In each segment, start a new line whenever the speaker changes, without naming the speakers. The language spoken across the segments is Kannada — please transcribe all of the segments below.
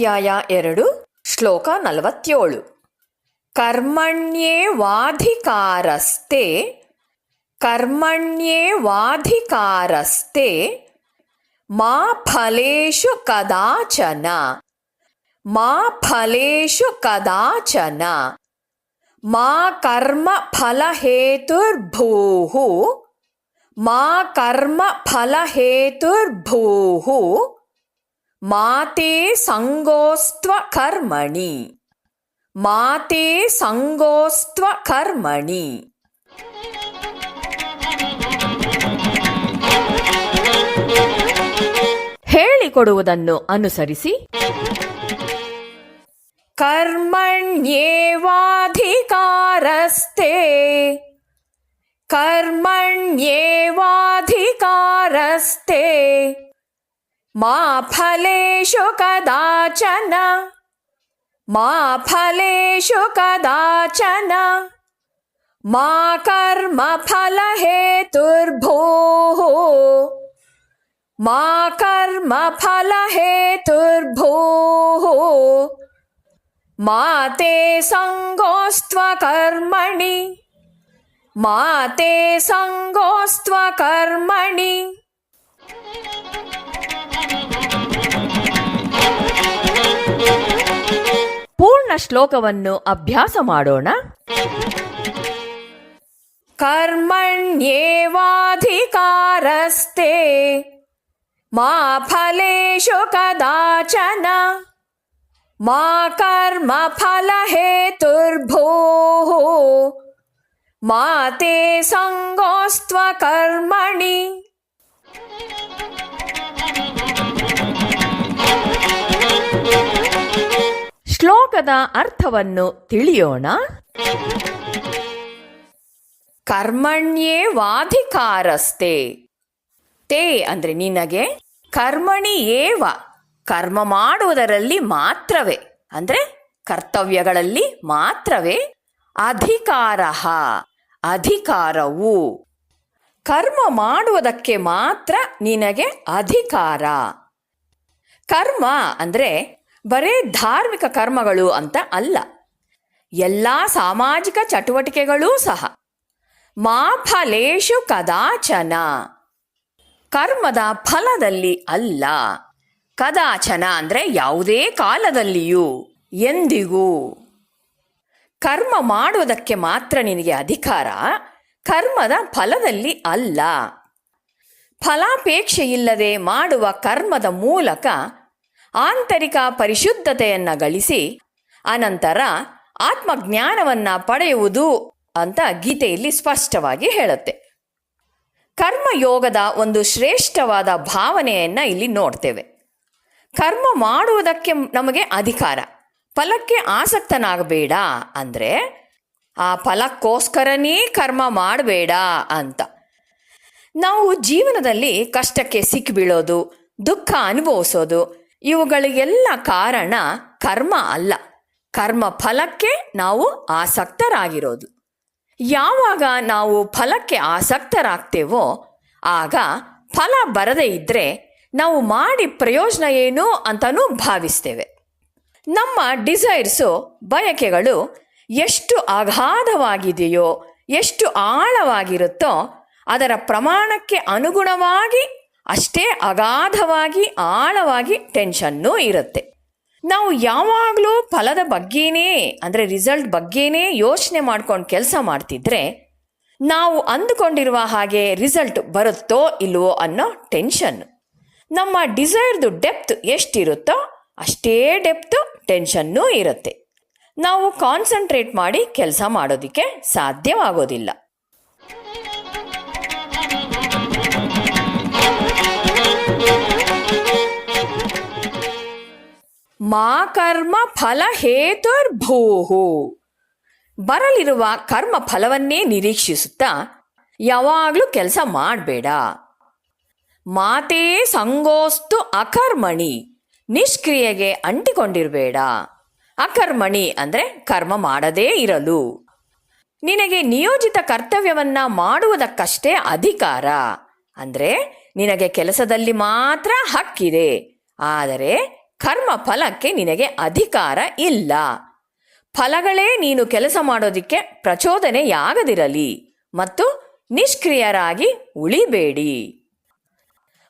ಅಧ್ಯಾಯ 2 ಶ್ಲೋಕ 47. ಕರ್ಮಣ್ಯೇವಾಧಿಕಾರಸ್ತೆ ಕರ್ಮಣ್ಯೇವಾಧಿಕಾರಸ್ತೆ ಮಾ ಫಲೇಷು ಕದಾಚನ ಮಾ ಫಲೇಷು ಕದಾಚನ ಮಾ ಕರ್ಮ ಫಲಹೇತುರ್ಭೂಃ ಮಾ ಕರ್ಮ ಫಲಹೇತುರ್ಭೂಃ ಮಾತೆ ಸಂಗೋಸ್ತ್ವ ಕರ್ಮಣಿ ಮಾತೆ ಸಂಗೋಸ್ತ್ವ ಕರ್ಮಣಿ. ಹೇಳಿಕೊಡುವುದನ್ನು ಅನುಸರಿಸಿ ಕರ್ಮಣ್ಯೇವಾಧಿಕಾರಸ್ತೆ ಕರ್ಮಣ್ಯೇವಾಧಿಕಾರಸ್ತೆ ಮಾ ಫಲೇಷು ಕದಾಚನ ಮಾ ಫಲೇಷು ಕದಾಚನ ಮಾ ಕರ್ಮ ಫಲಹೇತುರ್ಭೂಃ ಮಾ ಕರ್ಮ ಫಲಹೇತುರ್ಭೂಃ ಮಾತೆ ಸಂಗೋಸ್ತ್ವ ಕರ್ಮಣಿ ಮಾತೆ ಸಂಗೋಸ್ತ್ವ ಕರ್ಮಣಿ. ಪೂರ್ಣ ಶ್ಲೋಕವನ್ನು ಅಭ್ಯಾಸ ಮಾಡೋಣ. ಕರ್ಮಣ್ಯೇವಾಧಿಕಾರಸ್ತೆ ಮಾ ಫಲೇಷು ಕದಾಚನ ಮಾ ಕರ್ಮ ಫಲಹೇತುರ್ಭೂಃ ಮಾತೆ ಸಂಗೋಸ್ತ್ವ ಕರ್ಮಣಿ. ಶ್ಲೋಕದ ಅರ್ಥವನ್ನು ತಿಳಿಯೋಣ. ಕರ್ಮಣ್ಯೇವಾಧಿಕಾರಸ್ತೆ ತೇ ಅಂದರೆ ನಿನಗೆ, ಕರ್ಮಣಿ ಏವ ಕರ್ಮ ಮಾಡುವುದರಲ್ಲಿ ಮಾತ್ರವೇ ಅಂದರೆ ಕರ್ತವ್ಯಗಳಲ್ಲಿ ಮಾತ್ರವೇ, ಅಧಿಕಾರ ಅಧಿಕಾರವು ಕರ್ಮ ಮಾಡುವುದಕ್ಕೆ ಮಾತ್ರ ನಿನಗೆ ಅಧಿಕಾರ. ಕರ್ಮ ಅಂದರೆ ಬರೇ ಧಾರ್ಮಿಕ ಕರ್ಮಗಳು ಅಂತ ಅಲ್ಲ, ಎಲ್ಲ ಸಾಮಾಜಿಕ ಚಟುವಟಿಕೆಗಳೂ ಸಹ. ಮಾ ಫಲೇಷು ಕದಾಚನ ಕರ್ಮದ ಫಲದಲ್ಲಿ ಅಲ್ಲ, ಕದಾಚನ ಅಂದರೆ ಯಾವುದೇ ಕಾಲದಲ್ಲಿಯೂ, ಎಂದಿಗೂ. ಕರ್ಮ ಮಾಡುವುದಕ್ಕೆ ಮಾತ್ರ ನಿನಗೆ ಅಧಿಕಾರ, ಕರ್ಮದ ಫಲದಲ್ಲಿ ಅಲ್ಲ. ಫಲಾಪೇಕ್ಷೆಯಿಲ್ಲದೆ ಮಾಡುವ ಕರ್ಮದ ಮೂಲಕ ಆಂತರಿಕ ಪರಿಶುದ್ಧತೆಯನ್ನು ಗಳಿಸಿ ಅನಂತರ ಆತ್ಮಜ್ಞಾನವನ್ನು ಪಡೆಯುವುದು ಅಂತ ಗೀತೆಯಲ್ಲಿ ಸ್ಪಷ್ಟವಾಗಿ ಹೇಳುತ್ತೆ. ಕರ್ಮಯೋಗದ ಒಂದು ಶ್ರೇಷ್ಠವಾದ ಭಾವನೆಯನ್ನು ಇಲ್ಲಿ ನೋಡ್ತೇವೆ. ಕರ್ಮ ಮಾಡುವುದಕ್ಕೆ ನಮಗೆ ಅಧಿಕಾರ, ಫಲಕ್ಕೆ ಆಸಕ್ತನಾಗಬೇಡ ಅಂದರೆ ಆ ಫಲಕ್ಕೋಸ್ಕರನೇ ಕರ್ಮ ಮಾಡಬೇಡ ಅಂತ. ನಾವು ಜೀವನದಲ್ಲಿ ಕಷ್ಟಕ್ಕೆ ಸಿಕ್ಕಿಬೀಳೋದು, ದುಃಖ ಅನುಭವಿಸೋದು, ಇವುಗಳಿಗೆಲ್ಲ ಕಾರಣ ಕರ್ಮ ಅಲ್ಲ, ಕರ್ಮ ಫಲಕ್ಕೆ ನಾವು ಆಸಕ್ತರಾಗಿರೋದು. ಯಾವಾಗ ನಾವು ಫಲಕ್ಕೆ ಆಸಕ್ತರಾಗ್ತೇವೋ ಆಗ ಫಲ ಬರದೇ ಇದ್ದರೆ ನಾವು ಮಾಡಿ ಪ್ರಯೋಜನ ಏನು ಅಂತಲೂ ಭಾವಿಸ್ತೇವೆ. ನಮ್ಮ ಡಿಸೈರ್ಸು, ಬಯಕೆಗಳು ಎಷ್ಟು ಅಗಾಧವಾಗಿದೆಯೋ, ಎಷ್ಟು ಆಳವಾಗಿರುತ್ತೋ ಅದರ ಪ್ರಮಾಣಕ್ಕೆ ಅನುಗುಣವಾಗಿ ಅಷ್ಟೇ ಅಗಾಧವಾಗಿ ಆಳವಾಗಿ ಟೆನ್ಷನ್ನೂ ಇರುತ್ತೆ. ನಾವು ಯಾವಾಗಲೂ ಫಲದ ಬಗ್ಗೆನೇ ಅಂದರೆ ರಿಸಲ್ಟ್ ಬಗ್ಗೆನೇ ಯೋಚನೆ ಮಾಡ್ಕೊಂಡು ಕೆಲಸ ಮಾಡ್ತಿದ್ರೆ ನಾವು ಅಂದುಕೊಂಡಿರುವ ಹಾಗೆ ರಿಸಲ್ಟ್ ಬರುತ್ತೋ ಇಲ್ವೋ ಅನ್ನೋ ಟೆನ್ಷನ್ನು. ನಮ್ಮ ಡಿಸೈರ್ದು ಡೆಪ್ತ್ ಎಷ್ಟಿರುತ್ತೋ ಅಷ್ಟೇ ಡೆಪ್ತು ಟೆನ್ಷನ್ನೂ ಇರುತ್ತೆ. ನಾವು ಕಾನ್ಸಂಟ್ರೇಟ್ ಮಾಡಿ ಕೆಲಸ ಮಾಡೋದಕ್ಕೆ ಸಾಧ್ಯವಾಗೋದಿಲ್ಲ. ಮಾ ಕರ್ಮ ಫಲ ಹೇತುರ್ಭೂಃ ಬರಲಿರುವ ಕರ್ಮ ಫಲವನ್ನೇ ನಿರೀಕ್ಷಿಸುತ್ತಾ ಯಾವಾಗಲೂ ಕೆಲಸ ಮಾಡಬೇಡ. ಮಾತೇ ಸಂಗೋಸ್ತು ಅಕರ್ಮಣಿ ನಿಷ್ಕ್ರಿಯೆಗೆ ಅಂಟಿಕೊಂಡಿರಬೇಡ. ಅಕರ್ಮಣಿ ಅಂದರೆ ಕರ್ಮ ಮಾಡದೇ ಇರಲು. ನಿನಗೆ ನಿಯೋಜಿತ ಕರ್ತವ್ಯವನ್ನ ಮಾಡುವುದಕ್ಕಷ್ಟೇ ಅಧಿಕಾರ. ಅಂದರೆ ನಿನಗೆ ಕೆಲಸದಲ್ಲಿ ಮಾತ್ರ ಹಕ್ಕಿದೆ, ಆದರೆ ಕರ್ಮ ಫಲಕ್ಕೆ ನಿನಗೆ ಅಧಿಕಾರ ಇಲ್ಲ. ಫಲಗಳೇ ನೀನು ಕೆಲಸ ಮಾಡೋದಕ್ಕೆ ಪ್ರಚೋದನೆಯಾಗದಿರಲಿ ಮತ್ತು ನಿಷ್ಕ್ರಿಯರಾಗಿ ಉಳಿಬೇಡಿ.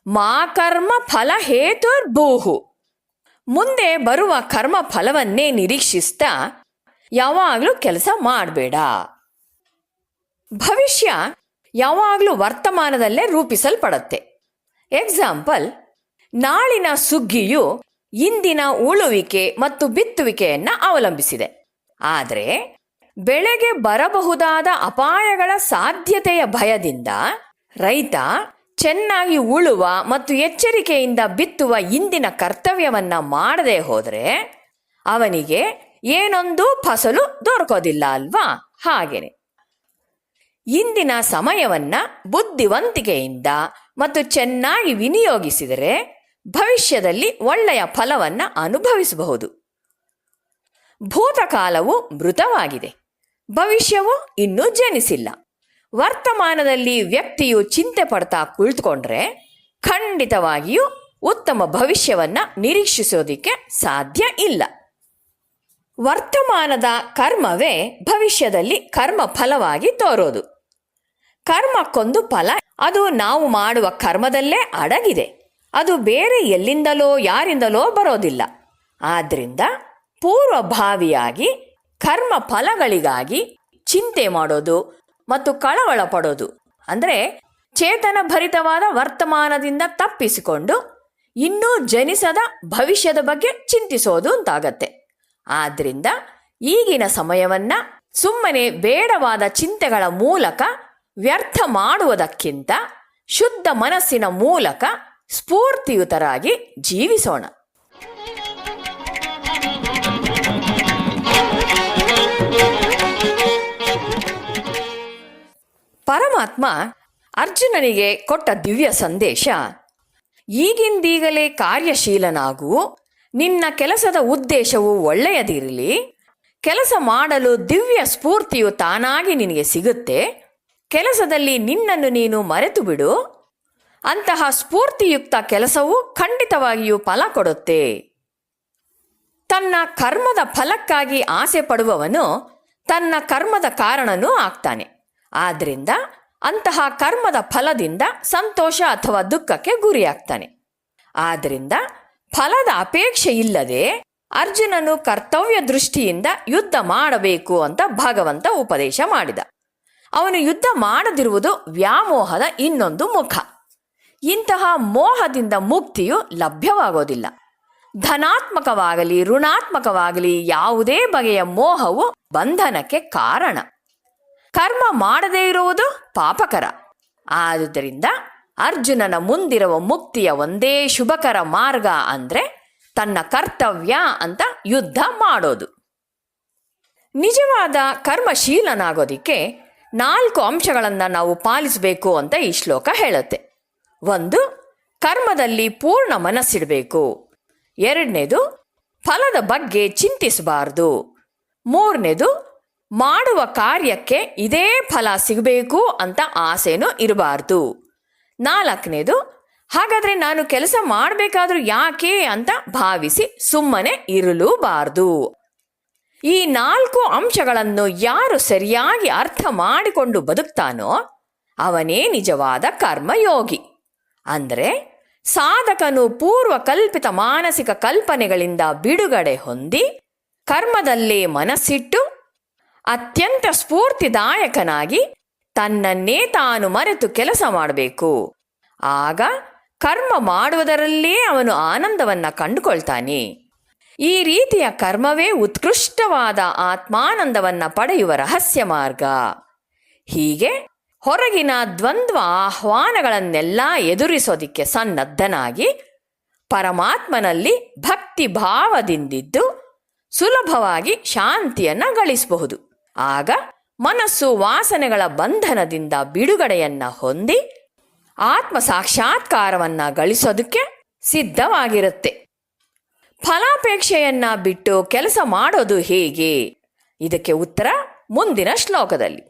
ಮಾ ಕರ್ಮ ಫಲ ಹೇತುರ್ಭೂಹು. ಮುಂದೆ ಬರುವ ಕರ್ಮ ಫಲವನ್ನೇ ನಿರೀಕ್ಷಿಸ್ತಾ ಯಾವಾಗಲೂ ಕೆಲಸ ಮಾಡಬೇಡ. ಭವಿಷ್ಯ ಯಾವಾಗಲೂ ವರ್ತಮಾನದಲ್ಲೇ ರೂಪಿಸಲ್ಪಡುತ್ತೆ. ಎಕ್ಸಾಂಪಲ್, ನಾಳಿನ ಸುಗ್ಗಿಯು ಇಂದಿನ ಉಳುವಿಕೆ ಮತ್ತು ಬಿತ್ತುವಿಕೆಯನ್ನು ಅವಲಂಬಿಸಿದೆ. ಆದರೆ ಬೆಳೆಗೆ ಬರಬಹುದಾದ ಅಪಾಯಗಳ ಸಾಧ್ಯತೆಯ ಭಯದಿಂದ ರೈತ ಚೆನ್ನಾಗಿ ಉಳುವ ಮತ್ತು ಎಚ್ಚರಿಕೆಯಿಂದ ಬಿತ್ತುವ ಇಂದಿನ ಕರ್ತವ್ಯವನ್ನ ಮಾಡದೆ ಹೋದರೆ ಅವನಿಗೆ ಏನೊಂದು ಫಸಲು ದೊರಕೋದಿಲ್ಲ ಅಲ್ವಾ? ಹಾಗೇನೆ ಇಂದಿನ ಸಮಯವನ್ನ ಬುದ್ಧಿವಂತಿಕೆಯಿಂದ ಮತ್ತು ಚೆನ್ನಾಗಿ ವಿನಿಯೋಗಿಸಿದರೆ ಭವಿಷ್ಯದಲ್ಲಿ ಒಳ್ಳೆಯ ಫಲವನ್ನು ಅನುಭವಿಸಬಹುದು. ಭೂತಕಾಲವು ಮೃತವಾಗಿದೆ, ಭವಿಷ್ಯವು ಇನ್ನೂ ಜನಿಸಿಲ್ಲ. ವರ್ತಮಾನದಲ್ಲಿ ವ್ಯಕ್ತಿಯು ಚಿಂತೆ ಪಡ್ತಾ ಕುಳಿತುಕೊಂಡ್ರೆ ಖಂಡಿತವಾಗಿಯೂ ಉತ್ತಮ ಭವಿಷ್ಯವನ್ನ ನಿರೀಕ್ಷಿಸೋದಿಕ್ಕೆ ಸಾಧ್ಯ ಇಲ್ಲ. ವರ್ತಮಾನದ ಕರ್ಮವೇ ಭವಿಷ್ಯದಲ್ಲಿ ಕರ್ಮ ಫಲವಾಗಿ ತೋರೋದು. ಕರ್ಮಕ್ಕೊಂದು ಫಲ, ಅದು ನಾವು ಮಾಡುವ ಕರ್ಮದಲ್ಲೇ ಅಡಗಿದೆ. ಅದು ಬೇರೆ ಎಲ್ಲಿಂದಲೋ ಯಾರಿಂದಲೋ ಬರೋದಿಲ್ಲ. ಆದ್ದರಿಂದ ಪೂರ್ವಭಾವಿಯಾಗಿ ಕರ್ಮ ಫಲಗಳಿಗಾಗಿ ಚಿಂತೆ ಮಾಡೋದು ಮತ್ತು ಕಳವಳ ಪಡೋದು ಅಂದರೆ ಚೇತನ ಭರಿತವಾದ ವರ್ತಮಾನದಿಂದ ತಪ್ಪಿಸಿಕೊಂಡು ಇನ್ನೂ ಜನಿಸದ ಭವಿಷ್ಯದ ಬಗ್ಗೆ ಚಿಂತಿಸೋದು ಅಂತಾಗತ್ತೆ. ಆದ್ದರಿಂದ ಈಗಿನ ಸಮಯವನ್ನ ಸುಮ್ಮನೆ ಬೇಡವಾದ ಚಿಂತೆಗಳ ಮೂಲಕ ವ್ಯರ್ಥ ಮಾಡುವುದಕ್ಕಿಂತ ಶುದ್ಧ ಮನಸ್ಸಿನ ಮೂಲಕ ಸ್ಫೂರ್ತಿಯುತರಾಗಿ ಜೀವಿಸೋಣ. ಪರಮಾತ್ಮ ಅರ್ಜುನನಿಗೆ ಕೊಟ್ಟ ದಿವ್ಯ ಸಂದೇಶ: ಈಗಿಂದೀಗಲೇ ಕಾರ್ಯಶೀಲನಾಗು, ನಿನ್ನ ಕೆಲಸದ ಉದ್ದೇಶವು ಒಳ್ಳೆಯದಿರಲಿ, ಕೆಲಸ ಮಾಡಲು ದಿವ್ಯ ಸ್ಫೂರ್ತಿಯು ತಾನಾಗಿ ನಿನಗೆ ಸಿಗುತ್ತೆ, ಕೆಲಸದಲ್ಲಿ ನಿನ್ನನ್ನು ನೀನು ಮರೆತು ಬಿಡು, ಅಂತಹ ಸ್ಫೂರ್ತಿಯುಕ್ತ ಕೆಲಸವು ಖಂಡಿತವಾಗಿಯೂ ಫಲ ಕೊಡುತ್ತೆ. ತನ್ನ ಕರ್ಮದ ಫಲಕ್ಕಾಗಿ ಆಸೆ ಪಡುವವನು ತನ್ನ ಕರ್ಮದ ಕಾರಣನೂ ಆಗ್ತಾನೆ. ಆದ್ದರಿಂದ ಅಂತಹ ಕರ್ಮದ ಫಲದಿಂದ ಸಂತೋಷ ಅಥವಾ ದುಃಖಕ್ಕೆ ಗುರಿಯಾಗ್ತಾನೆ. ಆದ್ದರಿಂದ ಫಲದ ಅಪೇಕ್ಷೆ ಇಲ್ಲದೆ ಅರ್ಜುನನು ಕರ್ತವ್ಯ ದೃಷ್ಟಿಯಿಂದ ಯುದ್ಧ ಮಾಡಬೇಕು ಅಂತ ಭಗವಂತ ಉಪದೇಶ ಮಾಡಿದ. ಅವನು ಯುದ್ಧ ಮಾಡದಿರುವುದು ವ್ಯಾಮೋಹದ ಇನ್ನೊಂದು ಮುಖ. ಇಂತಹ ಮೋಹದಿಂದ ಮುಕ್ತಿಯು ಲಭ್ಯವಾಗೋದಿಲ್ಲ. ಧನಾತ್ಮಕವಾಗಲಿ ಋಣಾತ್ಮಕವಾಗಲಿ ಯಾವುದೇ ಬಗೆಯ ಮೋಹವು ಬಂಧನಕ್ಕೆ ಕಾರಣ. ಕರ್ಮ ಮಾಡದೇ ಇರುವುದು ಪಾಪಕರ. ಆದುದರಿಂದ ಅರ್ಜುನನ ಮುಂದಿರುವ ಮುಕ್ತಿಯ ಒಂದೇ ಶುಭಕರ ಮಾರ್ಗ ಅಂದರೆ ತನ್ನ ಕರ್ತವ್ಯ ಅಂತ ಯುದ್ಧ ಮಾಡೋದು. ನಿಜವಾದ ಕರ್ಮಶೀಲನಾಗೋದಿಕ್ಕೆ 4 ಅಂಶಗಳನ್ನು ನಾವು ಪಾಲಿಸಬೇಕು ಅಂತ ಈ ಶ್ಲೋಕ ಹೇಳುತ್ತೆ. 1, ಕರ್ಮದಲ್ಲಿ ಪೂರ್ಣ ಮನಸ್ಸಿಡಬೇಕು. 2ನೇದು, ಫಲದ ಬಗ್ಗೆ ಚಿಂತಿಸಬಾರದು. 3ನೇದು, ಮಾಡುವ ಕಾರ್ಯಕ್ಕೆ ಇದೇ ಫಲ ಸಿಗಬೇಕು ಅಂತ ಆಸೆನೂ ಇರಬಾರ್ದು. 4ನೇದು, ಹಾಗಾದರೆ ನಾನು ಕೆಲಸ ಮಾಡಬೇಕಾದ್ರೂ ಯಾಕೆ ಅಂತ ಭಾವಿಸಿ ಸುಮ್ಮನೆ ಇರಲೂಬಾರ್ದು. ಈ 4 ಅಂಶಗಳನ್ನು ಯಾರು ಸರಿಯಾಗಿ ಅರ್ಥ ಮಾಡಿಕೊಂಡು ಬದುಕ್ತಾನೋ ಅವನೇ ನಿಜವಾದ ಕರ್ಮಯೋಗಿ. ಅಂದರೆ ಸಾಧಕನು ಪೂರ್ವಕಲ್ಪಿತ ಮಾನಸಿಕ ಕಲ್ಪನೆಗಳಿಂದ ಬಿಡುಗಡೆ ಹೊಂದಿ ಕರ್ಮದಲ್ಲೇ ಮನಸ್ಸಿಟ್ಟು ಅತ್ಯಂತ ಸ್ಫೂರ್ತಿದಾಯಕನಾಗಿ ತನ್ನನ್ನೇ ತಾನು ಮರೆತು ಕೆಲಸ ಮಾಡಬೇಕು. ಆಗ ಕರ್ಮ ಮಾಡುವುದರಲ್ಲೇ ಅವನು ಆನಂದವನ್ನ ಕಂಡುಕೊಳ್ತಾನೆ. ಈ ರೀತಿಯ ಕರ್ಮವೇ ಉತ್ಕೃಷ್ಟವಾದ ಆತ್ಮಾನಂದವನ್ನ ಪಡೆಯುವ ರಹಸ್ಯ ಮಾರ್ಗ. ಹೀಗೆ ಹೊರಗಿನ ದ್ವಂದ್ವ ಆಹ್ವಾನಗಳನ್ನೆಲ್ಲ ಎದುರಿಸೋದಿಕ್ಕೆ ಸನ್ನದ್ಧನಾಗಿ ಪರಮಾತ್ಮನಲ್ಲಿ ಭಕ್ತಿ ಭಾವದಿಂದಿದ್ದು ಸುಲಭವಾಗಿ ಶಾಂತಿಯನ್ನ ಗಳಿಸಬಹುದು. ಆಗ ಮನಸ್ಸು ವಾಸನೆಗಳ ಬಂಧನದಿಂದ ಬಿಡುಗಡೆಯನ್ನ ಹೊಂದಿ ಆತ್ಮ ಸಾಕ್ಷಾತ್ಕಾರವನ್ನ ಗಳಿಸೋದಕ್ಕೆ ಸಿದ್ಧವಾಗಿರುತ್ತೆ. ಫಲಾಪೇಕ್ಷೆಯನ್ನ ಬಿಟ್ಟು ಕೆಲಸ ಮಾಡೋದು ಹೇಗೆ? ಇದಕ್ಕೆ ಉತ್ತರ ಮುಂದಿನ ಶ್ಲೋಕದಲ್ಲಿ.